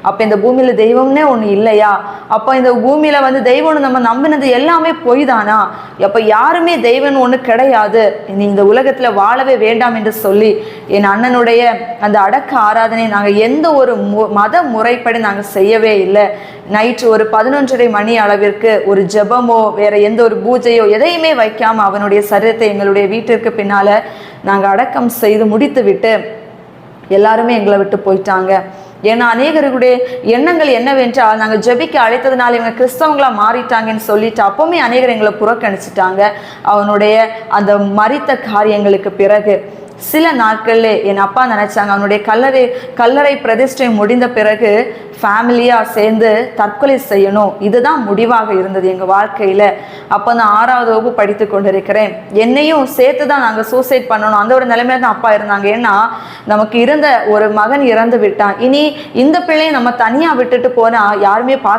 அப்போ இந்த பூமியில் தெய்வம்னே ஒன்று இல்லையா? அப்போ இந்த பூமியில் வந்து தெய்வம்னு நம்ம நம்பினது எல்லாமே பொய் தானா? அப்போ யாருமே தெய்வம் ஒன்று கிடையாது, நீ இந்த உலகத்தில் வாழவே வேண்டாம் என்று சொல்லி என் அண்ணனுடைய அந்த அடக்க ஆராதனை நாங்கள் எந்த ஒரு மத முறைப்படி நாங்கள் செய்யவே இல்லை. நைட்டு ஒரு 11:30 மணி அளவிற்கு ஒரு ஜெபமோ வேற எந்த ஒரு பூஜையோ எதையுமே வைக்காம அவனுடைய சரீரத்தை எங்களுடைய வீட்டிற்கு பின்னால நாங்கள் அடக்கம் செய்து முடித்து விட்டு எல்லாருமே எங்களை விட்டு போயிட்டாங்க. ஏன்னா அநேகருடைய எண்ணங்கள் என்னவென்றால், நாங்கள் ஜெபிக்க அழைத்ததுனால இவங்க கிறிஸ்தவங்களா மாறிட்டாங்கன்னு சொல்லிட்டு அப்பவுமே அநேகர் எங்களை புறக்கணிச்சிட்டாங்க. அவனுடைய அந்த மரித்த காரியங்களுக்கு பிறகு சில நாட்கள்ல என் அப்பா நினைச்சாங்க அவனுடைய கல்லறை பிரதிஷ்டை முடிந்த பிறகு ஃபேமிலியாக சேர்ந்து தற்கொலை செய்யணும், இதுதான் முடிவாக இருந்தது எங்கள் வாழ்க்கையில். அப்போ நான் 6வது வகுப்பு படித்து கொண்டிருக்கிறேன். என்னையும் சேர்த்து தான் நாங்கள் சூசைட் பண்ணணும் அந்த ஒரு நிலைமையில தான் அப்பா இருந்தாங்க. ஏன்னா நமக்கு இருந்த ஒரு மகன் இறந்து விட்டான், இனி இந்த பிள்ளையை நம்ம தனியாக விட்டுட்டு போனால் யாருமே